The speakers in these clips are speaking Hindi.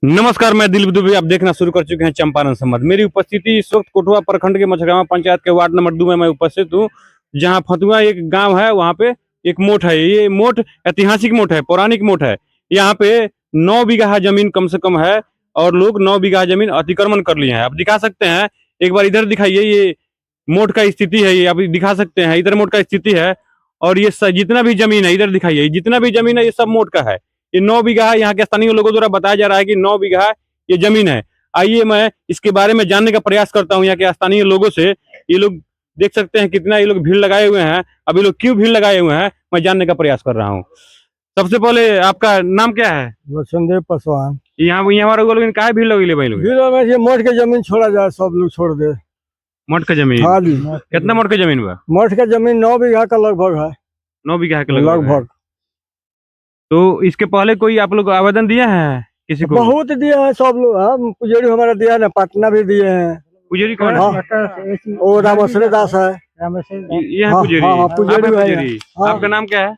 नमस्कार, मैं दिलीप दुबे। आप देखना शुरू कर चुके हैं चंपारण संवाद। मेरी उपस्थिति इस वक्त कोटवा प्रखंड के मछगावा पंचायत के वार्ड नंबर 2 में मैं उपस्थित हूँ, जहां फतुआ एक गांव है। वहां पे एक मोट है। ये मोट ऐतिहासिक मोट है, पौराणिक मोट है। यहाँ पे 9 बीघा जमीन कम से कम है और लोग 9 बीघा जमीन अतिक्रमण कर लिए हैं। आप दिखा सकते हैं, एक बार इधर दिखाइए। ये मोट का स्थिति है, ये आप दिखा सकते हैं। इधर मोट का स्थिति है और ये जितना भी जमीन है इधर दिखाइए, जितना भी जमीन है ये सब मोट का है। ये 9 बीघा है। यहाँ के स्थानीय लोगों द्वारा बताया जा रहा है कि 9 बीघा ये जमीन है। आइए मैं इसके बारे में जानने का प्रयास करता हूँ यहाँ के स्थानीय लोगों से। ये लोग देख सकते हैं कितना ये लोग भीड़ लगाए हुए हैं। अब ये लोग क्यों भीड़ लगाए हुए हैं, मैं जानने का प्रयास कर रहा हूँ। सबसे पहले आपका नाम क्या है? लक्ष्मणदेव पासवान। यहाँ लोग काहे भीड़ लगे भाई लोग? भीड़ में ये मोट के जमीन छोड़ा जाए, सब लोग छोड़ दे। मोट का जमीन? हाँ जी। कितना मोट का जमीन हुआ? मोट का जमीन 9 बीघा का लगभग है। 9 बीघा के लगभग। तो इसके पहले कोई आप लोग आवेदन दिए हैं किसी को? बहुत दिए हैं सब लोग। हाँ, पुजारी हमारा दिया है ना, पटना भी दिए हैं। पुजारी कौन है? वो रामश्री दास है। ये है हाँ, पुजारी? हाँ, पुजारी आप हैं है। पुजारी? हाँ। आपका नाम क्या है?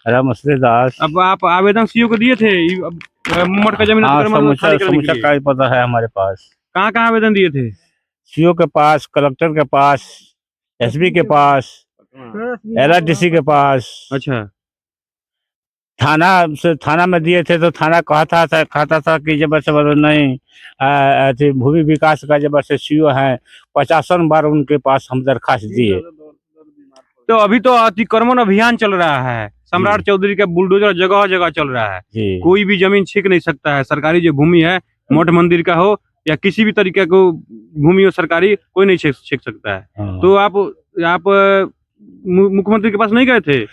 रामश्री दास। अब आप आवेदन सीओ को दिए थे मोट का जमीन अतिक्रमण खाली करने के लिए? का पता है हमारे पास। कहाँ आवेदन दिए थे? सीओ के पास, कलेक्टर के पास, एसपी के पास, LRTC के पास। अच्छा। थाना में दिए थे तो थाना कहता था कि जब से नहीं भूमि विकास का जब से सीओ है 50 बार उनके पास हम दरखास्त दिए। तो अभी तो अतिक्रमण अभियान चल रहा है। सम्राट चौधरी का बुलडोजर जगह जगह चल रहा है। कोई भी जमीन छीन नहीं सकता है। सरकारी जो भूमि है, मठ मंदिर का हो या किसी भी तरीके को भूमि हो सरकारी, कोई नहीं छीन सकता है। तो आप मुख्यमंत्री के पास नहीं गए थे?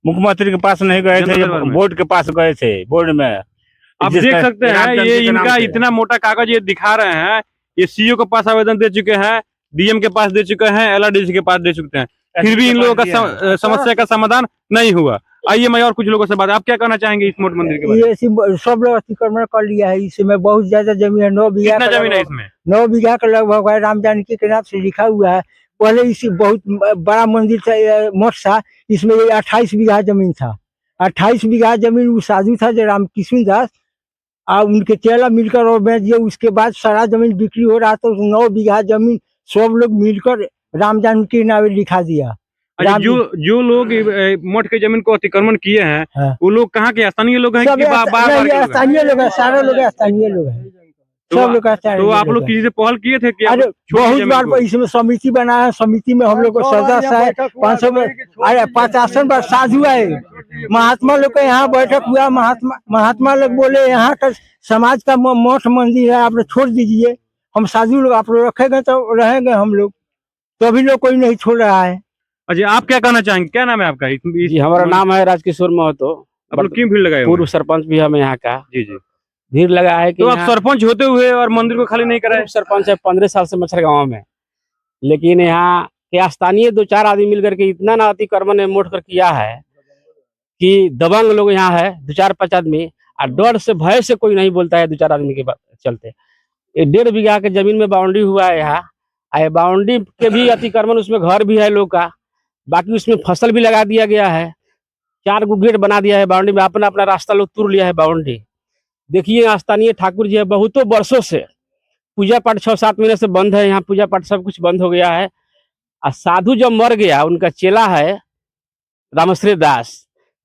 मुख्यमंत्री के पास नहीं गए थे, बोर्ड के पास गए थे। बोर्ड में आप देख सकते हैं, ये इनका इतना मोटा कागज ये दिखा रहे हैं। ये सीओ के पास आवेदन दे चुके हैं, डीएम के पास दे चुके हैं, LRTC के पास दे चुके हैं, फिर भी इन लोगों का समस्या का समाधान नहीं हुआ। आइए मैं और कुछ लोगों से बात। आप क्या कहना चाहेंगे इस मोट मंदिर के बारे में? ये सब लोग अतिक्रमण कर लिया है। इसमें बहुत ज्यादा जमीन है। 9 बीघा। कितना जमीन है इसमें? 9 बीघा का लगभग है। राम जानकी के नाम से लिखा हुआ है। पहले इसी बहुत बड़ा मंदिर था, मठ था। इसमें 28 बीघा जमीन था। 28 बीघा जमीन वो साधु था जो रामकृष्ण दास और उनके चेला मिलकर और बेच दिए। उसके बाद सारा जमीन बिक्री हो रहा तो 9 बीघा जमीन सब लोग मिलकर राम जानकी के नाम लिखा दिया। जो लोग मठ के जमीन को अतिक्रमण किए हैं, हाँ। वो लोग कहाँ के? स्थानीय लोग हैं कि स्थानीय लोग हैं? सारे लोग स्थानीय लोग हैं। सब लोग। तो आप लोग किसी से पहल किए थे कि अरे बहुत बार इसमें समिति बनाया है। समिति में हम लोग को सदस्य है 50 बार साधु है। महात्मा लोग का यहाँ बैठक हुआ। महात्मा लोग बोले यहाँ का समाज का मठ मंदिर है, आप लोग छोड़ दीजिए। हम साधु लोग आप लोग रखेंगे तो रहेंगे हम लोग। तो अभी लोग कोई नहीं छोड़ रहा है। अच्छा, आप क्या कहना चाहेंगे? क्या नाम है आपका? हमारा नाम है राजकिशोर महतो। आप लोग क्यों भीड़ लगाए? पूर्व सरपंच भी हमें यहाँ का। जी जी। भीड़ लगा है कि तो आप सरपंच होते हुए और मंदिर को खाली नहीं कराए? सरपंच है 15 साल से मच्छर गाँव में, लेकिन यहाँ के स्थानीय 2-4 आदमी मिलकर के इतना ना अतिक्रमण मोट कर किया है कि दबंग लोग यहाँ है 2-4-5 आदमी, और डर से भय से कोई नहीं बोलता है 2-4 आदमी के चलते। 1.5 बीघा के जमीन में बाउंड्री हुआ है यहाँ। बाउंड्री के भी अतिक्रमण, उसमें घर भी है लोग का, बाकी उसमें फसल भी लगा दिया गया है। 4 गो गेट बना दिया है बाउंड्री में। अपना अपना रास्ता लोग तोड़ लिया है बाउंड्री। देखिए स्थानीय ठाकुर जी है, बहुतों वर्षों से पूजा पाठ 6-7 महीने से बंद है। यहाँ पूजा पाठ सब कुछ बंद हो गया है। और साधु जब मर गया, उनका चेला है रामश्री दास,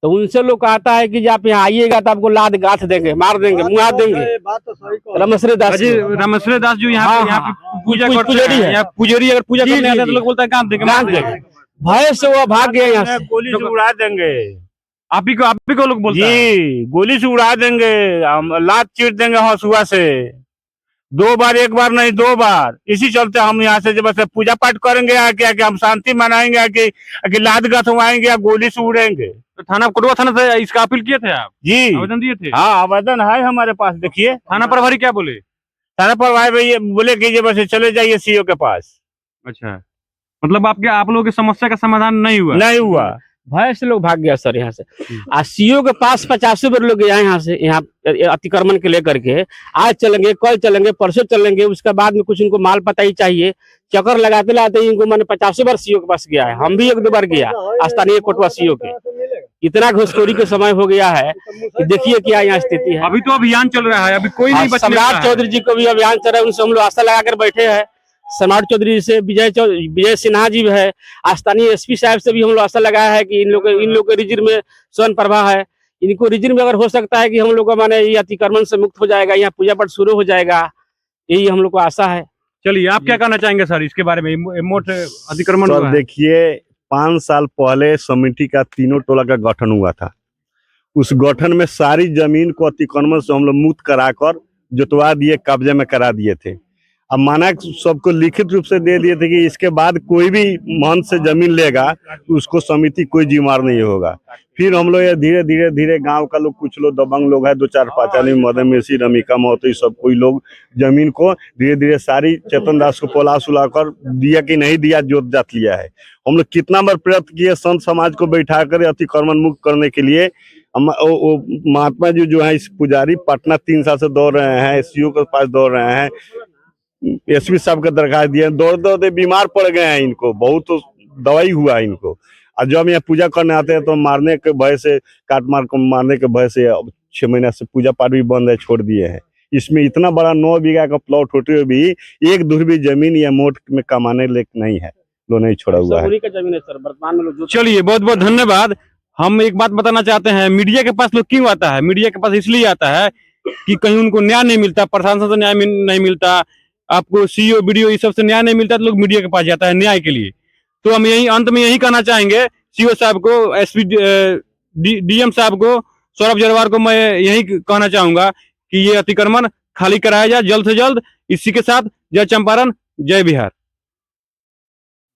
तो उनसे लोग कहता है कि जब आप यहाँ आइएगा तो आपको लाद गाथ देंगे, मार देंगे, मुआ देंगे। रामश्री दास जो यहाँ पूजा पुजारी है, पुजारी अगर पूजा करने आता है तो लोग बोलता है गाथ देंगे। भय से वो भाग गया यहाँ से। गोली से उड़ा देंगे। आप ही को लोग बोलते हैं गोली से उड़ा देंगे, लात चीर देंगे हंसुआ से। 2 बार, 1 बार नहीं 2 बार। इसी चलते हम यहाँ से जब से पूजा पाठ करेंगे आके हम शांति मनाएंगे, आके लाद गथवाएंगे या गोली से उड़ेंगे। तो कोटवा थाना से इसका अपील किए थे आप? जी, आवेदन दिए थे? हाँ, आवेदन है हमारे पास। देखिए थाना प्रभारी क्या बोले? थाना प्रभारी बोले कि जब से चले जाइए सीओ के पास। अच्छा, मतलब आप लोगों की समस्या का समाधान नहीं हुआ? भय से लोग भाग गया सर यहाँ से। सीओ के पास 50 बार लोग गया यहाँ से, यहाँ अतिक्रमण के लेकर के। आज चलेंगे, कल चलेंगे, परसों चलेंगे, उसके बाद में कुछ इनको माल पता ही चाहिए। चक्कर लगाते लाते इनको मैंने 50 बार सीओ के पास गया है। हम भी 1-2 बार गया स्थानीय कोटवा सीओ के। इतना घुसखोरी के समय हो गया है कि देखिए क्या यहाँ स्थिति है। अभी तो अभियान चल रहा है, अभी कोई नहीं बचने सम्राट वाला है। चौधरी जी को भी अभियान चल रहा है, उनसे हम लोग आशा लगा कर बैठे हैं। सम्राट चौधरी से विजय सिन्हा जी है, स्थानीय एसपी साहब से भी हम लोग आशा लगाया है कि इन लोग के रिजर्व में स्वर्ण प्रभा है, इनको रिजर्व में अगर हो सकता है कि हम लोग का माने ये अतिक्रमण से मुक्त हो जाएगा, यहाँ पूजा पाठ शुरू हो जाएगा, यही हम लोग को आशा है। चलिए, आप क्या कहना चाहेंगे सर इसके बारे में? मोट अतिक्रमण हुआ सर है। देखिए, 5 साल पहले समिति का 3 टोला का गठन हुआ था। उस गठन में सारी जमीन को अतिक्रमण से हम लोग मुक्त कराकर जुतवा दिए, कब्जे में करा दिए थे। अब माना सबको लिखित रूप से दे दिए थे कि इसके बाद कोई भी मन से जमीन लेगा उसको समिति कोई जिम्मेवार नहीं होगा। फिर हम लोग ये धीरे धीरे गांव का लोग, कुछ लोग दबंग लोग है, 2-4-5 आदमी, मदन मिश्री, रमिका महतो, सब कोई लोग जमीन को धीरे धीरे सारी चेतन दास को पोला सुला कर दिया कि नहीं दिया, जोत जात लिया है। हम लोग कितना बार प्रयत्न किए संत समाज को बैठा कर अतिक्रमण मुक्त करने के लिए। महात्मा जी जो है इस पुजारी पटना 3 साल से दौड़ रहे हैं, एसडीओ के पास दौड़ रहे हैं, एसपी साहब का दरखास्त दिए, दौड़ते बीमार पड़ गए हैं, इनको बहुत दवाई हुआ है इनको। और जब यहाँ पूजा करने आते हैं तो मारने के भय से, काट मार को मारने के भय से 6 महीना से पूजा पाठ भी बंद है, छोड़ दिए हैं। इसमें इतना बड़ा 9 बीघा का प्लॉट होते हुए भी एक धुर भी जमीन या मोट में कमाने लायक नहीं है, लो नहीं छोड़ा हुआ है। का जमीन है सर, वर्तमान में लोग। चलिए, बहुत बहुत धन्यवाद। हम एक बात बताना चाहते हैं, मीडिया के पास लोग क्यों आता है? मीडिया के पास इसलिए आता है कि कहीं उनको न्याय नहीं मिलता, प्रशासन से न्याय नहीं मिलता, आपको सीईओ बीडीओ इस सब से न्याय नहीं मिलता, तो लोग मीडिया के पास जाता है न्याय के लिए। तो हम यही अंत में यही कहना चाहेंगे सीईओ साहब को, एसपी डीएम साहब को, सौरभ जरवार को मैं यही कहना चाहूंगा कि ये अतिक्रमण खाली कराया जाए जल्द से जल्द। इसी के साथ जय चंपारण, जय बिहार।